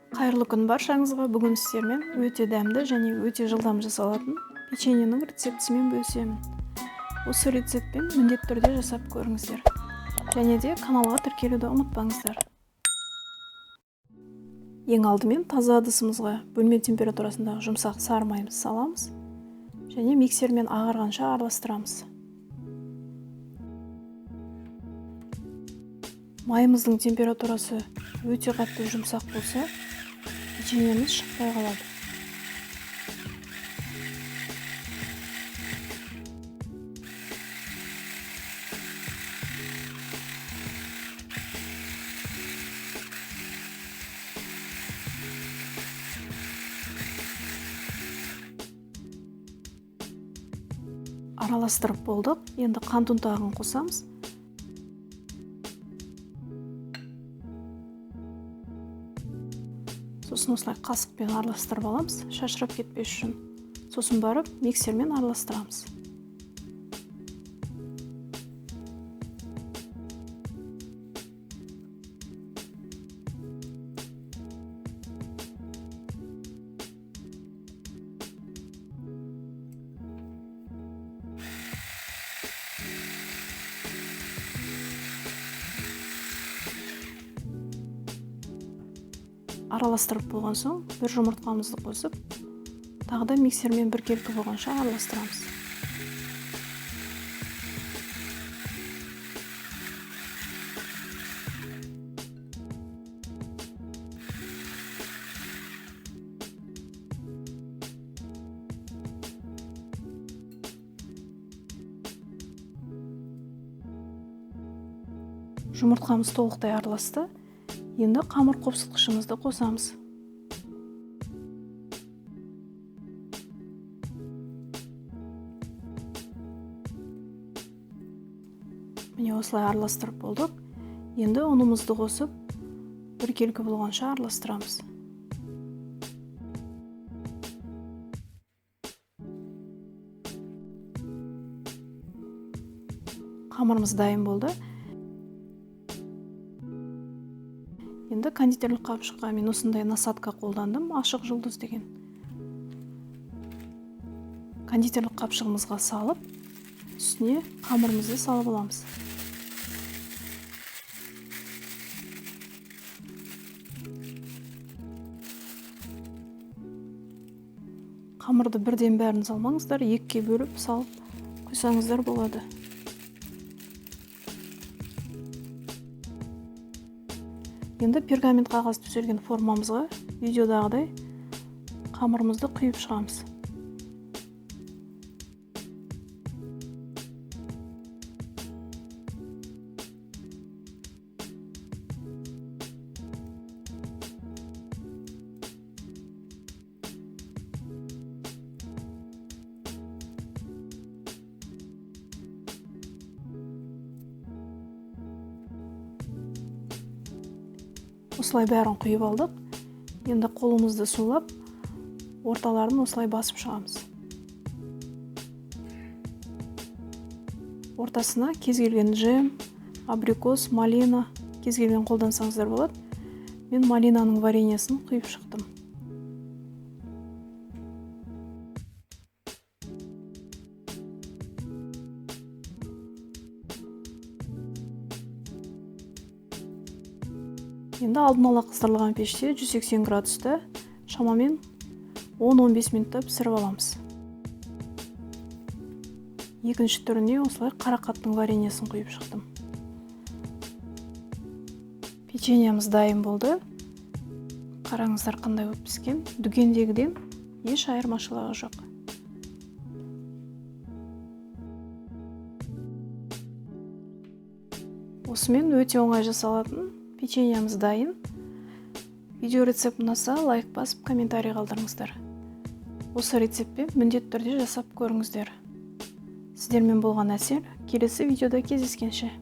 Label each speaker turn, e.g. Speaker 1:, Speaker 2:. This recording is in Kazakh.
Speaker 1: Қайырлы күн баршаңызға. Бүгін сіздермен өте дәмді және өте жылдам жасалатын печеньенің рецептісімен бөлісемін. Осы рецептпен міндетті түрде жасап көріңіздер. Және де каналға тіркелуді ұмытпаңыздар. Ең алдымен таза ыдысымызға бөлме температурасындағы жұмсақ сары майымызды саламыз және миксермен ағарғанша араластырамыз. Майымыздың температурасы өте қатты жұмсақ болса, печеньеміз шықпай қалады. Араластырып болдық. Енді қант ұнтағын қосамыз. Сосын осылай қасықпен араластырып аламыз, шашырап кетпес үшін. Сосын барып миксермен араластырамыз. Араластырып болған соң, бір жұмыртқамызды қосып, тағы да миксермен біркелкі болғанша араластырамыз. Жұмыртқамыз толықтай араласты. Енді қамыр қопсытқышымызды қосамыз. Міне осылай араластырып болдық. Енді ұнымызды қосып, біркелкі болғанша араластырамыз. Қамырымыз дайын болды. Енді кондитерлік қапшыққа мен осындай насадка қолдандым, ашық жұлдыз деген. Кондитерлік қапшығымызға салып, үстіне қамырымызды салып аламыз. Қамырды бірден бәрін салмаңыздар, екіге бөліп салып қойсаңыздар болады. Енді пергамент қағаз төселген формамызға видеодағыдай қамырымызды құйып шығамыз. Осылай бәрін құйып алдық. Енді қолымызды сулап, орталарын осылай басып шығамыз. Ортасына кез келген джем, абрикос, малина, кез келген қолдансаңыздар болады. Мен малинаның вареньесін құйып шықтым. Енді алдын ала қыздырылған пеште 180 градуста шамамен 10-15 минутта пісіріп аламыз. Екінші түріне осылай қарақаттың вареньесін құйып шықтым. Печеньеміз дайын болды. Қараңыздар қандай болып піскен. Дүкендегіден еш айырмашылығы жоқ. Осымен өте оңай жасалатын печеньеміз дайын. Видео рецепт ұнаса, лайк басып, комментарий қалдырыңыздар. Осы рецептпен міндетті түрде жасап көріңіздер. Сіздермен болған Әсел, келесі видеода кездескенше.